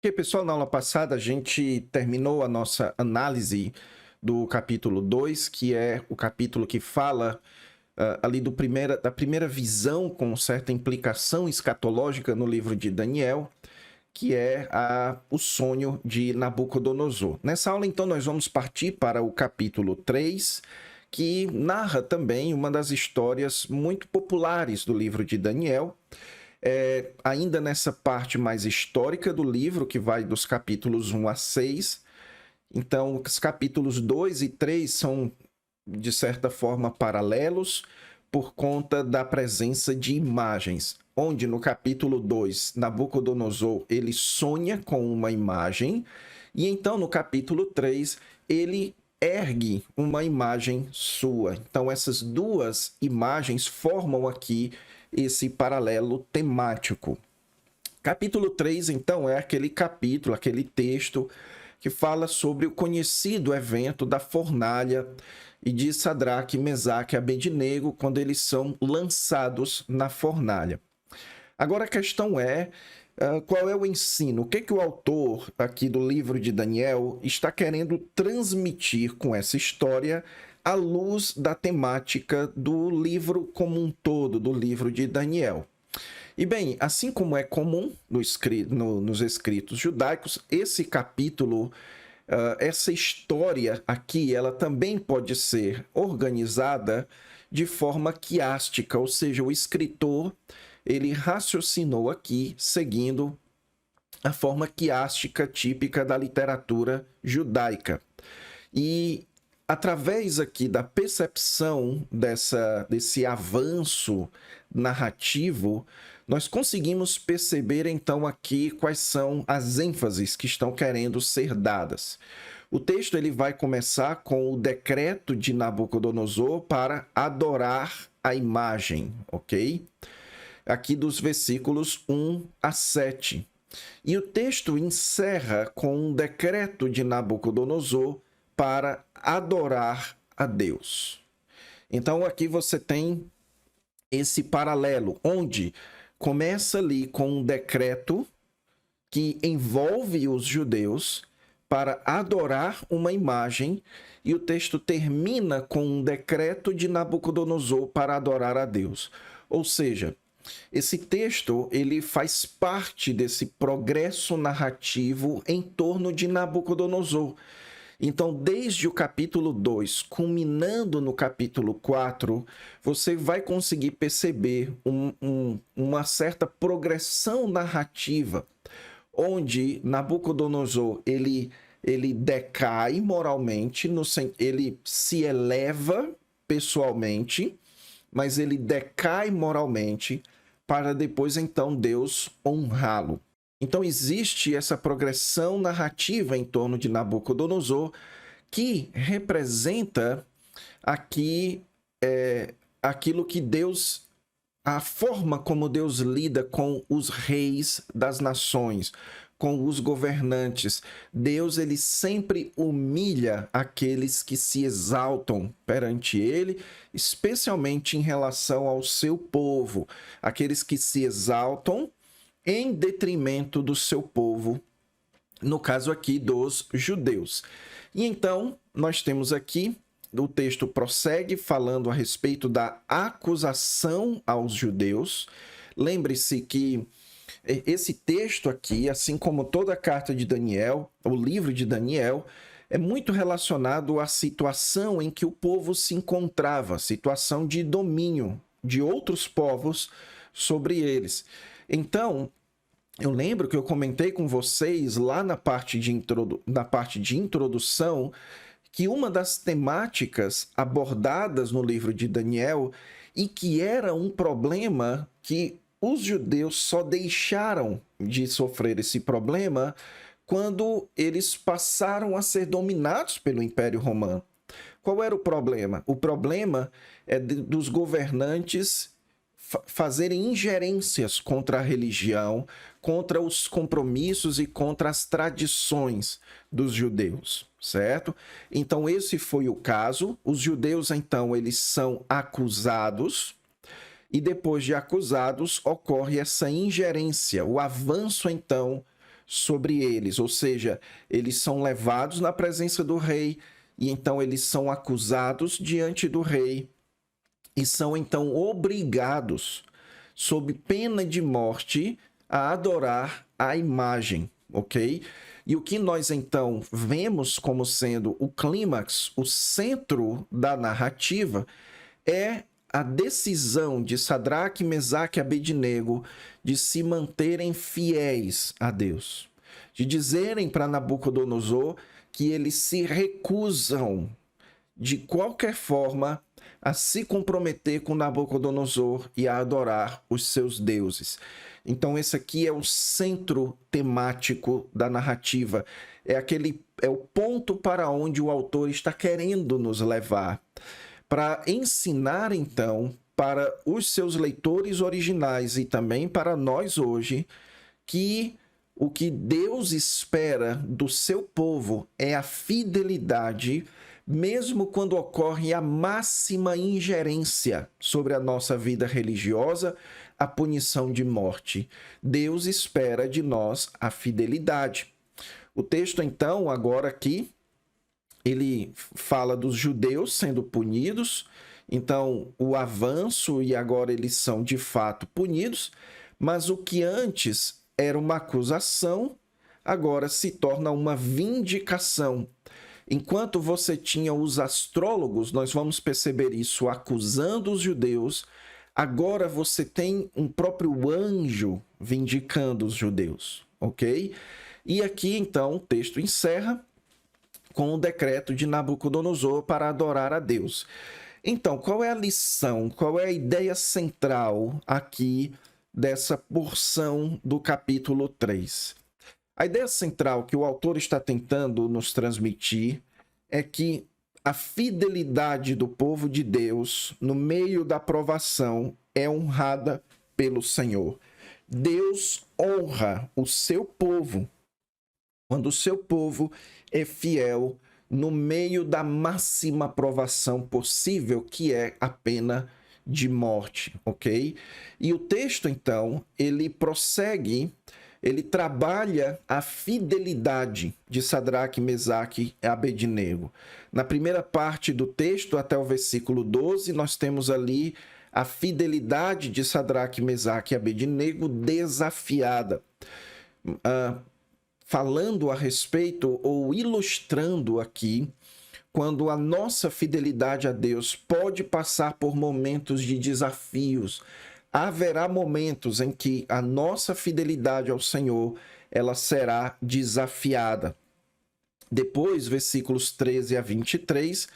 Ok, pessoal, na aula passada a gente terminou a nossa análise do capítulo 2, que é o capítulo que fala ali da primeira visão com certa implicação escatológica no livro de Daniel, que é o sonho de Nabucodonosor. Nessa aula, então, nós vamos partir para o capítulo 3, que narra também uma das histórias muito populares do livro de Daniel, ainda nessa parte mais histórica do livro, que vai dos capítulos 1 a 6. Então, os capítulos 2 e 3 são, de certa forma, paralelos por conta da presença de imagens, onde no capítulo 2, Nabucodonosor, ele sonha com uma imagem, e então no capítulo 3, ele ergue uma imagem sua. Então, essas duas imagens formam aqui esse paralelo temático. Capítulo 3, então, é aquele capítulo, aquele texto que fala sobre o conhecido evento da fornalha e de Sadraque, Mesaque e Abednego, quando eles são lançados na fornalha. Agora a questão é, qual é o ensino? O que o autor aqui do livro de Daniel está querendo transmitir com essa história à luz da temática do livro como um todo, do livro de Daniel? E bem, assim como é comum nos escritos judaicos, esse capítulo, essa história aqui, ela também pode ser organizada de forma quiástica, ou seja, o escritor, ele raciocinou aqui seguindo a forma quiástica típica da literatura judaica. E através aqui da percepção desse avanço narrativo, nós conseguimos perceber então aqui quais são as ênfases que estão querendo ser dadas. O texto ele vai começar com o decreto de Nabucodonosor para adorar a imagem, ok? Aqui dos versículos 1 a 7. E o texto encerra com um decreto de Nabucodonosor para adorar a Deus. Então, aqui você tem esse paralelo, onde começa ali com um decreto que envolve os judeus para adorar uma imagem, e o texto termina com um decreto de Nabucodonosor para adorar a Deus. Ou seja, esse texto ele faz parte desse progresso narrativo em torno de Nabucodonosor. Então, desde o capítulo 2, culminando no capítulo 4, você vai conseguir perceber uma certa progressão narrativa, onde Nabucodonosor ele decai moralmente, ele se eleva pessoalmente, mas ele decai moralmente para depois, então, Deus honrá-lo. Então, existe essa progressão narrativa em torno de Nabucodonosor que representa aqui aquilo que Deus, a forma como Deus lida com os reis das nações, com os governantes. Deus, ele sempre humilha aqueles que se exaltam perante ele, especialmente em relação ao seu povo, aqueles que se exaltam em detrimento do seu povo, no caso aqui dos judeus. E então, nós temos aqui, o texto prossegue falando a respeito da acusação aos judeus. Lembre-se que esse texto aqui, assim como toda a carta de Daniel, o livro de Daniel, é muito relacionado à situação em que o povo se encontrava, situação de domínio de outros povos sobre eles. Então, eu lembro que eu comentei com vocês lá na parte de introdução que uma das temáticas abordadas no livro de Daniel e que era um problema que os judeus só deixaram de sofrer esse problema quando eles passaram a ser dominados pelo Império Romano. Qual era o problema? O problema é dos governantes fazerem ingerências contra a religião, contra os compromissos e contra as tradições dos judeus, certo? Então, esse foi o caso. Os judeus, então, eles são acusados, e depois de acusados, ocorre essa ingerência, o avanço, então, sobre eles, ou seja, eles são levados na presença do rei e então eles são acusados diante do rei e são então obrigados, sob pena de morte, a adorar a imagem, ok? E o que nós então vemos como sendo o clímax, o centro da narrativa, é a decisão de Sadraque, Mesaque e Abednego de se manterem fiéis a Deus, de dizerem para Nabucodonosor que eles se recusam de qualquer forma a se comprometer com Nabucodonosor e a adorar os seus deuses. Então esse aqui é o centro temático da narrativa, é o ponto para onde o autor está querendo nos levar, para ensinar então para os seus leitores originais e também para nós hoje que o que Deus espera do seu povo é a fidelidade, mesmo quando ocorre a máxima ingerência sobre a nossa vida religiosa, a punição de morte. Deus espera de nós a fidelidade. O texto, então, agora aqui, ele fala dos judeus sendo punidos, então o avanço e agora eles são de fato punidos, mas o que antes era uma acusação, agora se torna uma vindicação. Enquanto você tinha os astrólogos, nós vamos perceber isso, acusando os judeus, agora você tem um próprio anjo vindicando os judeus, ok? E aqui, então, o texto encerra com o decreto de Nabucodonosor para adorar a Deus. Então, qual é a lição, qual é a ideia central aqui dessa porção do capítulo 3? A ideia central que o autor está tentando nos transmitir é que a fidelidade do povo de Deus no meio da provação é honrada pelo Senhor. Deus honra o seu povo quando o seu povo é fiel no meio da máxima provação possível, que é a pena de morte, ok? E o texto, então, ele prossegue, ele trabalha a fidelidade de Sadraque, Mesaque e Abednego. Na primeira parte do texto, até o versículo 12, nós temos ali a fidelidade de Sadraque, Mesaque e Abednego desafiada. Falando a respeito ou ilustrando aqui quando a nossa fidelidade a Deus pode passar por momentos de desafios. Haverá momentos em que a nossa fidelidade ao Senhor ela será desafiada. Depois, versículos 13 a 23,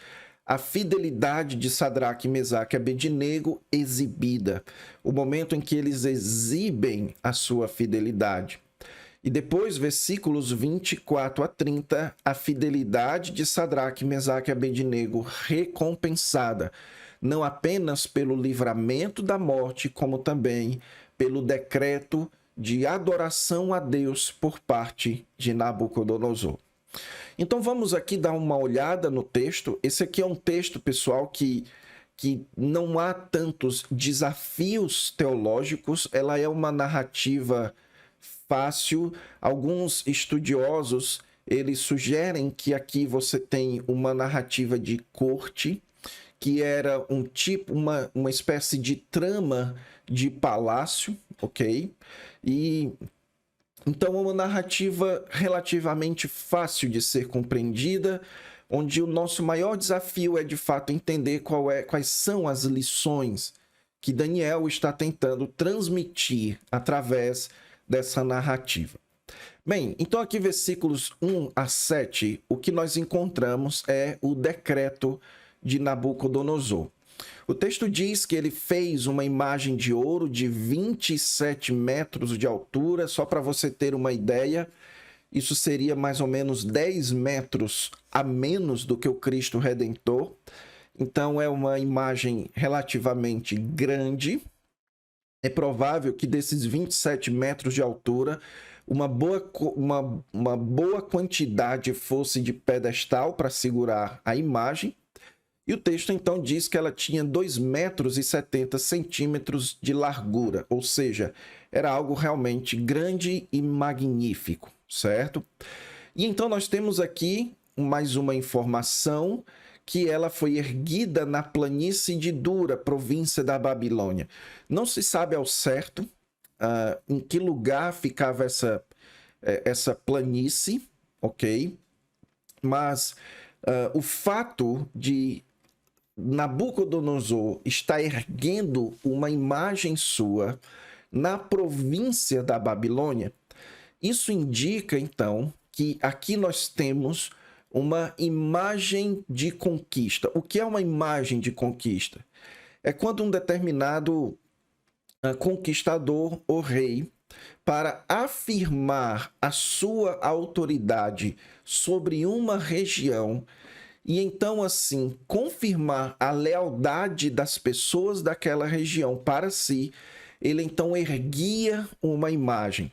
a fidelidade de Sadraque, Mesaque e Abednego exibida. O momento em que eles exibem a sua fidelidade. E depois, versículos 24 a 30, a fidelidade de Sadraque, Mesaque e Abednego recompensada, não apenas pelo livramento da morte, como também pelo decreto de adoração a Deus por parte de Nabucodonosor. Então vamos aqui dar uma olhada no texto. Esse aqui é um texto, pessoal, que não há tantos desafios teológicos, ela é uma narrativa fácil. Alguns estudiosos, eles sugerem que aqui você tem uma narrativa de corte, que era um tipo, uma espécie de trama de palácio, ok? E então é uma narrativa relativamente fácil de ser compreendida, onde o nosso maior desafio é de fato entender quais são as lições que Daniel está tentando transmitir através dessa narrativa. Bem, então aqui versículos 1 a 7, o que nós encontramos é o decreto de Nabucodonosor. O texto diz que ele fez uma imagem de ouro de 27 metros de altura, só para você ter uma ideia, isso seria mais ou menos 10 metros a menos do que o Cristo Redentor. Então é uma imagem relativamente grande. É provável que desses 27 metros de altura, uma boa quantidade fosse de pedestal para segurar a imagem. E o texto então diz que ela tinha 2,70 metros de largura, ou seja, era algo realmente grande e magnífico, certo? E então nós temos aqui mais uma informação que ela foi erguida na planície de Dura, província da Babilônia. Não se sabe ao certo em que lugar ficava essa planície, ok? Mas o fato de Nabucodonosor estar erguendo uma imagem sua na província da Babilônia, isso indica, então, que aqui nós temos uma imagem de conquista. O que é uma imagem de conquista? É quando um determinado conquistador ou rei, para afirmar a sua autoridade sobre uma região e então, assim, confirmar a lealdade das pessoas daquela região para si, ele então erguia uma imagem.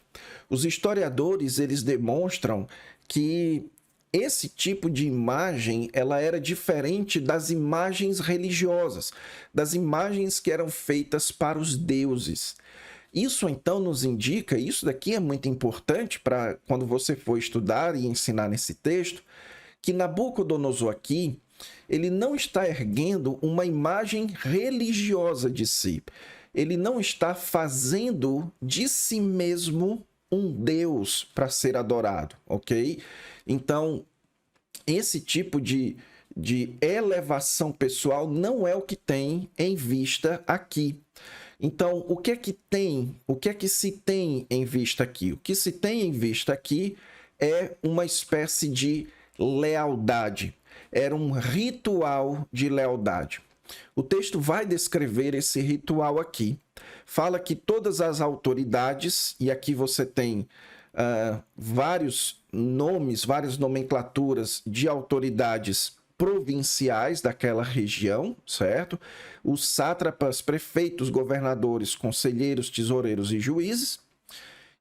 Os historiadores, eles demonstram que esse tipo de imagem, ela era diferente das imagens religiosas, das imagens que eram feitas para os deuses. Isso então nos indica, isso daqui é muito importante para quando você for estudar e ensinar nesse texto, que Nabucodonosor aqui, ele não está erguendo uma imagem religiosa de si. Ele não está fazendo de si mesmo um Deus para ser adorado, ok? Então, esse tipo de elevação pessoal não é o que tem em vista aqui. Então, o que é que se tem em vista aqui? O que se tem em vista aqui é uma espécie de lealdade. Era um ritual de lealdade. O texto vai descrever esse ritual aqui. Fala que todas as autoridades, e aqui você tem vários nomes, várias nomenclaturas de autoridades provinciais daquela região, certo? Os sátrapas, prefeitos, governadores, conselheiros, tesoureiros e juízes.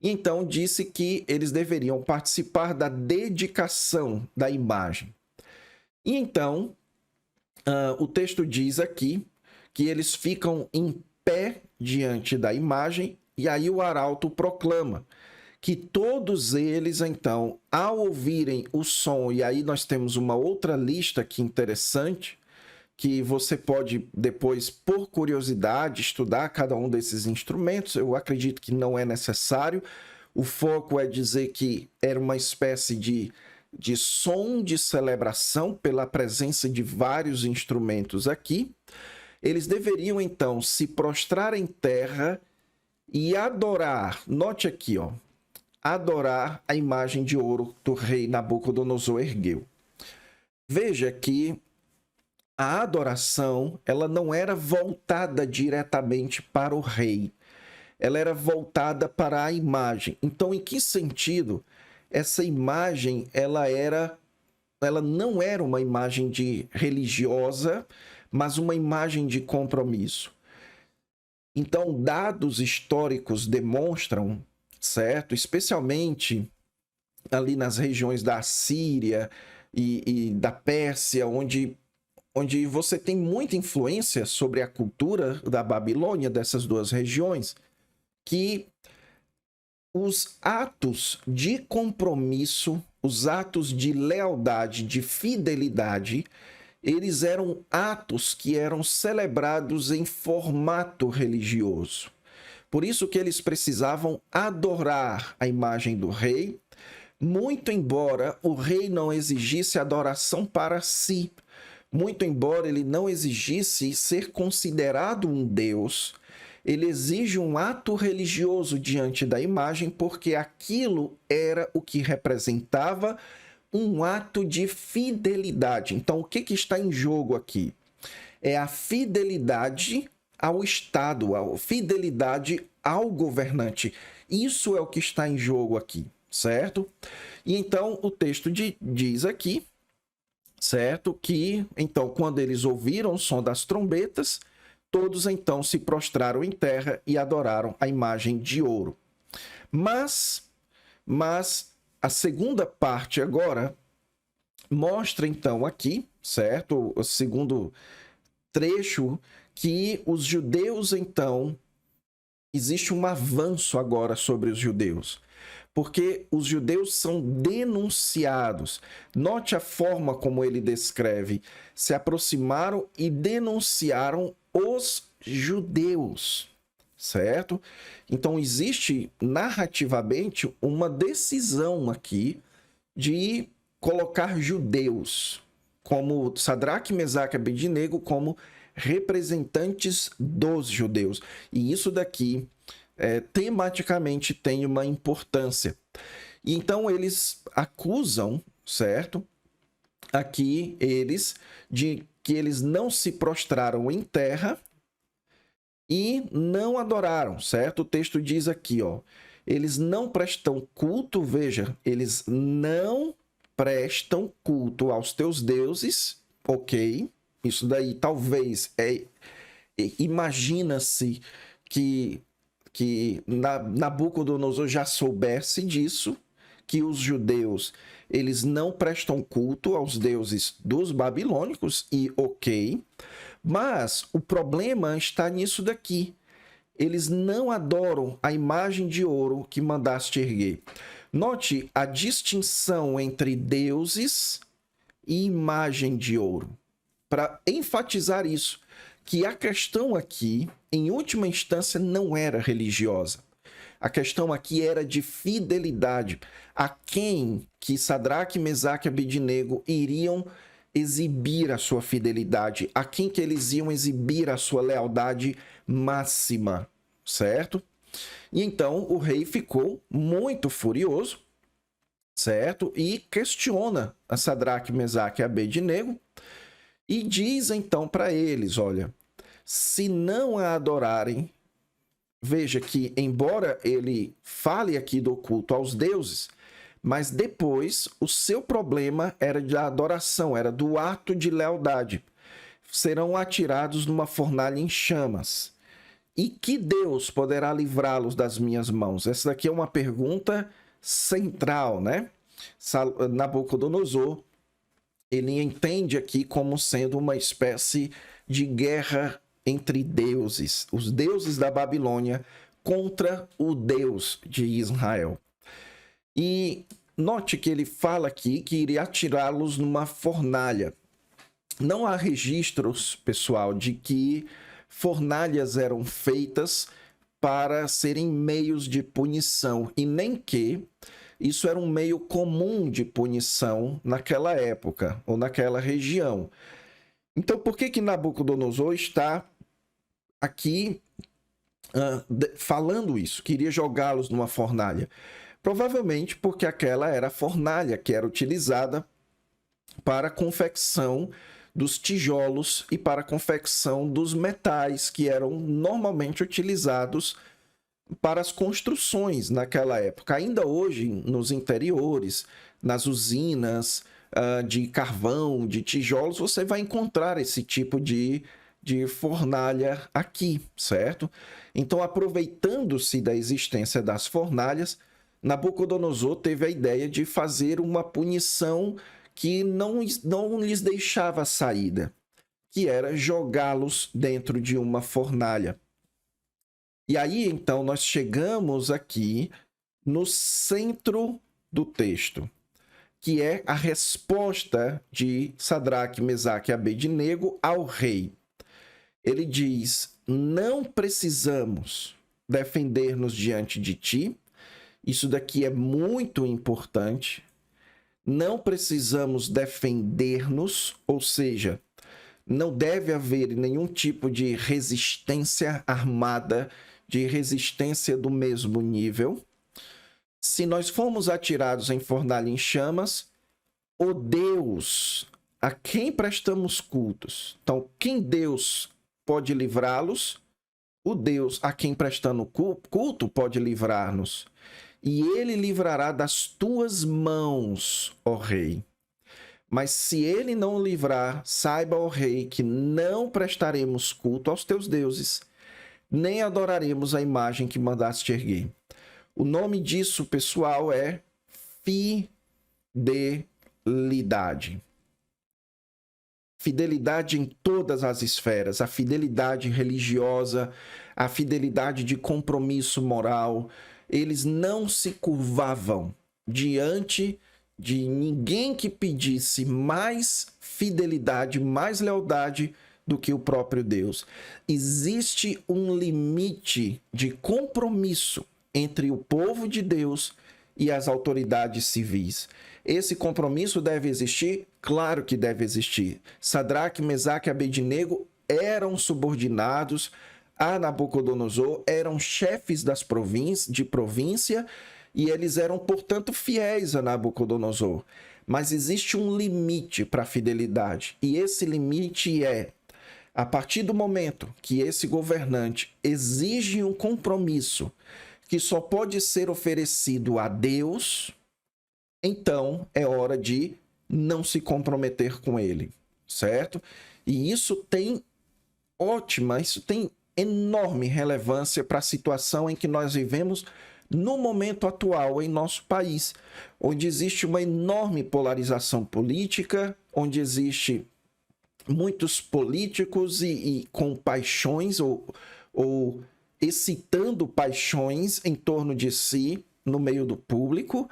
E então disse que eles deveriam participar da dedicação da imagem. E então, o texto diz aqui que eles ficam em pé diante da imagem, e aí o arauto proclama que todos eles, então, ao ouvirem o som, e aí nós temos uma outra lista aqui interessante, que você pode depois, por curiosidade, estudar cada um desses instrumentos. Eu acredito que não é necessário. O foco é dizer que era uma espécie de som de celebração pela presença de vários instrumentos aqui. Eles deveriam, então, se prostrar em terra e adorar, note aqui, ó, adorar a imagem de ouro do rei Nabucodonosor ergueu. Veja que a adoração, ela não era voltada diretamente para o rei. Ela era voltada para a imagem. Então, em que sentido essa imagem, ela não era uma imagem religiosa, mas uma imagem de compromisso? Então, dados históricos demonstram, certo? Especialmente ali nas regiões da Síria e da Pérsia, onde você tem muita influência sobre a cultura da Babilônia, dessas duas regiões, que os atos de compromisso, os atos de lealdade, de fidelidade, eles eram atos que eram celebrados em formato religioso. Por isso que eles precisavam adorar a imagem do rei, muito embora o rei não exigisse adoração para si, muito embora ele não exigisse ser considerado um deus, ele exige um ato religioso diante da imagem, porque aquilo era o que representava um ato de fidelidade. Então, o que está em jogo aqui? É a fidelidade ao Estado, a fidelidade ao governante. Isso é o que está em jogo aqui, certo? E então, o texto diz aqui, certo? Que, então, quando eles ouviram o som das trombetas, todos, então, se prostraram em terra e adoraram a imagem de ouro. Mas a segunda parte agora mostra, então, aqui, certo? O segundo trecho, que os judeus, então, existe um avanço agora sobre os judeus. porque os judeus são denunciados. Note a forma como ele descreve: se aproximaram e denunciaram os judeus, certo? Então existe narrativamente uma decisão aqui de colocar judeus, como Sadraque, Mesaque e Abednego, como representantes dos judeus. E isso daqui tematicamente tem uma importância. E então eles acusam, certo? Aqui eles de que eles não se prostraram em terra e não adoraram, certo? O texto diz aqui, ó, eles não prestam culto, veja, eles não prestam culto aos teus deuses, ok? Isso daí talvez imagina-se que Nabucodonosor já soubesse disso, que os judeus eles não prestam culto aos deuses dos babilônicos, e ok, mas o problema está nisso daqui. Eles não adoram a imagem de ouro que mandaste erguer. Note a distinção entre deuses e imagem de ouro, para enfatizar isso, que a questão aqui, em última instância, não era religiosa. A questão aqui era de fidelidade. A quem que Sadraque, Mesaque e Abednego iriam exibir a sua fidelidade? A quem que eles iam exibir a sua lealdade máxima, certo? E então o rei ficou muito furioso, certo? E questiona a Sadraque, Mesaque e Abednego e diz então para eles, olha, se não a adorarem, veja que embora ele fale aqui do culto aos deuses, mas depois o seu problema era da adoração, era do ato de lealdade. Serão atirados numa fornalha em chamas. E que Deus poderá livrá-los das minhas mãos? Essa daqui é uma pergunta central, né? Nabucodonosor, ele entende aqui como sendo uma espécie de guerra entre deuses, os deuses da Babilônia contra o Deus de Israel. E note que ele fala aqui que iria atirá-los numa fornalha. Não há registros, pessoal, de que fornalhas eram feitas para serem meios de punição, e nem que isso era um meio comum de punição naquela época ou naquela região. Então, por que Nabucodonosor está aqui falando isso? Queria jogá-los numa fornalha. Provavelmente porque aquela era a fornalha que era utilizada para a confecção dos tijolos e para a confecção dos metais que eram normalmente utilizados para as construções naquela época. Ainda hoje, nos interiores, nas usinas de carvão, de tijolos, você vai encontrar esse tipo de fornalha aqui, certo? Então, aproveitando-se da existência das fornalhas, Nabucodonosor teve a ideia de fazer uma punição que não lhes deixava saída, que era jogá-los dentro de uma fornalha. E aí, então, nós chegamos aqui no centro do texto, que é a resposta de Sadraque, Mesaque e Abednego ao rei. Ele diz: não precisamos defender-nos diante de ti. Isso daqui é muito importante. Não precisamos defender-nos, ou seja, não deve haver nenhum tipo de resistência armada, de resistência do mesmo nível. Se nós formos atirados em fornalha em chamas, o Deus a quem prestamos cultos. Então, quem Deus pode livrá-los? O Deus a quem prestando culto pode livrar-nos. E ele livrará das tuas mãos, ó rei. Mas se ele não livrar, saiba, ó rei, que não prestaremos culto aos teus deuses, nem adoraremos a imagem que mandaste erguer. O nome disso, pessoal, é fidelidade. Fidelidade em todas as esferas, a fidelidade religiosa, a fidelidade de compromisso moral, eles não se curvavam diante de ninguém que pedisse mais fidelidade, mais lealdade do que o próprio Deus. Existe um limite de compromisso entre o povo de Deus e as autoridades civis. Esse compromisso deve existir? Claro que deve existir. Sadraque, Mesaque e Abednego eram subordinados a Nabucodonosor, eram chefes de província, e eles eram, portanto, fiéis a Nabucodonosor. Mas existe um limite para a fidelidade, e esse limite é: a partir do momento que esse governante exige um compromisso que só pode ser oferecido a Deus, então é hora de não se comprometer com ele, certo? E isso tem enorme relevância para a situação em que nós vivemos no momento atual em nosso país, onde existe uma enorme polarização política, onde existe muitos políticos e com paixões ou excitando paixões em torno de si no meio do público.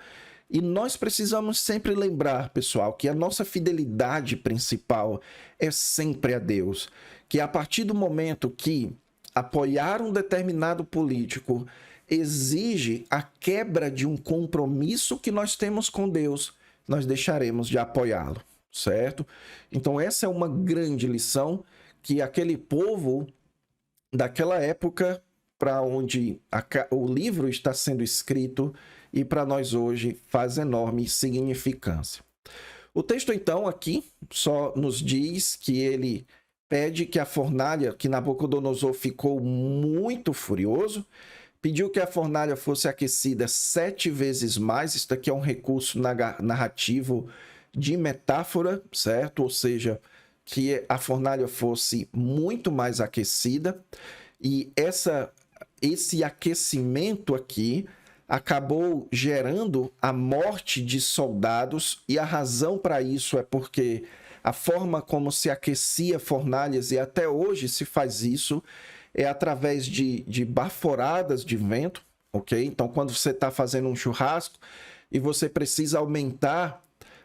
E nós precisamos sempre lembrar, pessoal, que a nossa fidelidade principal é sempre a Deus. Que a partir do momento que apoiar um determinado político exige a quebra de um compromisso que nós temos com Deus, nós deixaremos de apoiá-lo, certo? Então essa é uma grande lição que aquele povo daquela época, para onde o livro está sendo escrito, e para nós hoje faz enorme significância. O texto então aqui só nos diz que ele pede que a fornalha, que Nabucodonosor ficou muito furioso, pediu que a fornalha fosse aquecida 7 vezes mais. Isso aqui é um recurso narrativo de metáfora, certo? Ou seja, que a fornalha fosse muito mais aquecida. E esse aquecimento aqui acabou gerando a morte de soldados, e a razão para isso é porque a forma como se aquecia fornalhas, e até hoje se faz isso, é através de baforadas de vento, ok? Então, quando você está fazendo um churrasco e você precisa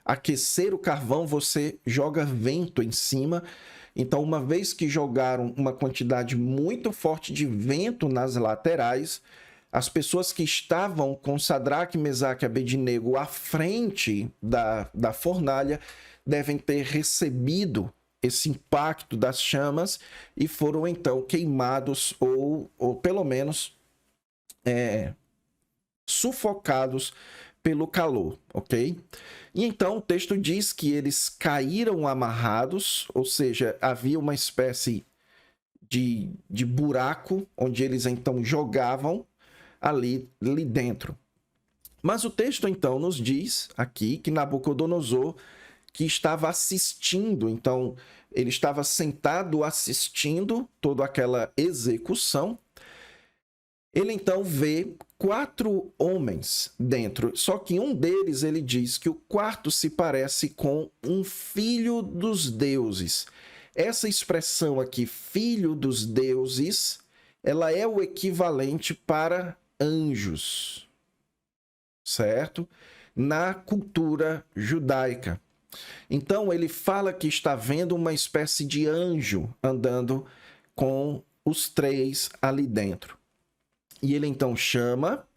aquecer o carvão, você joga vento em cima. Então, uma vez que jogaram uma quantidade muito forte de vento nas laterais, as pessoas que estavam com Sadraque, Mesaque e Abednego à frente da fornalha devem ter recebido esse impacto das chamas e foram então queimados ou pelo menos sufocados pelo calor, ok? E então o texto diz que eles caíram amarrados, ou seja, havia uma espécie de buraco onde eles então jogavam ali dentro. Mas o texto então nos diz aqui que Nabucodonosor, que estava assistindo, então ele estava sentado assistindo toda aquela execução, ele então vê 4 homens dentro, só que um deles ele diz que o quarto se parece com um filho dos deuses. Essa expressão aqui, filho dos deuses, ela é o equivalente para anjos, certo? Na cultura judaica. Então ele fala que está vendo uma espécie de anjo andando com os 3 ali dentro. E ele então chama-os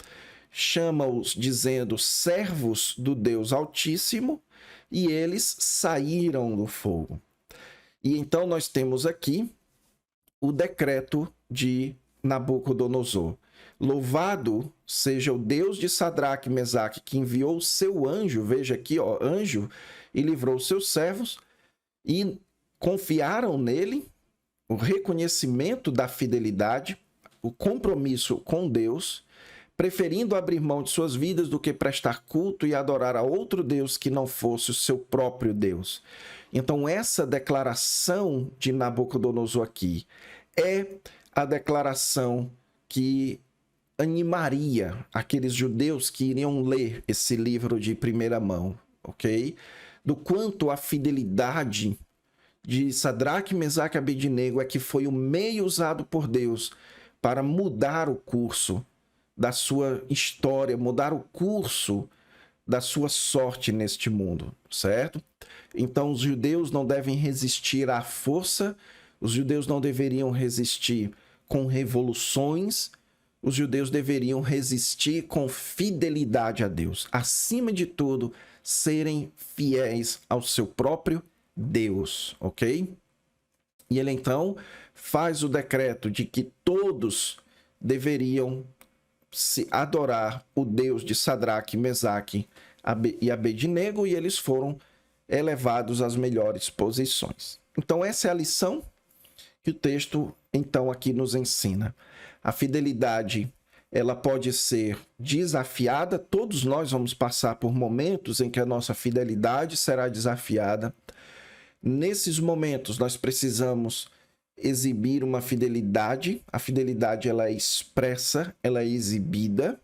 dizendo servos do Deus Altíssimo, e eles saíram do fogo. E então nós temos aqui o decreto de Nabucodonosor. Louvado seja o Deus de Sadraque e Mesaque, que enviou o seu anjo, veja aqui, ó, anjo, e livrou seus servos, e confiaram nele o reconhecimento da fidelidade, o compromisso com Deus, preferindo abrir mão de suas vidas do que prestar culto e adorar a outro Deus que não fosse o seu próprio Deus. Então, essa declaração de Nabucodonosor aqui é a declaração que animaria aqueles judeus que iriam ler esse livro de primeira mão, ok? Do quanto a fidelidade de Sadraque, Mesaque e Abednego é que foi o meio usado por Deus para mudar o curso da sua história, mudar o curso da sua sorte neste mundo, certo? Então, os judeus não devem resistir à força, os judeus não deveriam resistir com revoluções, os judeus deveriam resistir com fidelidade a Deus. Acima de tudo, serem fiéis ao seu próprio Deus, ok? E ele então faz o decreto de que todos deveriam se adorar o Deus de Sadraque, Mesaque e Abednego, e eles foram elevados às melhores posições. Então essa é a lição que o texto então aqui nos ensina. A fidelidade, ela pode ser desafiada, todos nós vamos passar por momentos em que a nossa fidelidade será desafiada. Nesses momentos nós precisamos exibir uma fidelidade, a fidelidade ela é expressa, ela é exibida,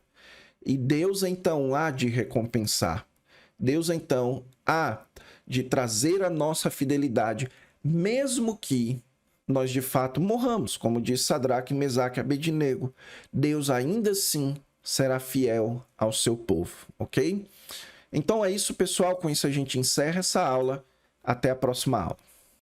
e Deus então há de recompensar. Deus então há de trazer a nossa fidelidade, mesmo que nós de fato morramos, como diz Sadraque, Mesaque e Abednego. Deus ainda assim será fiel ao seu povo, ok? Então é isso, pessoal. Com isso a gente encerra essa aula. Até a próxima aula.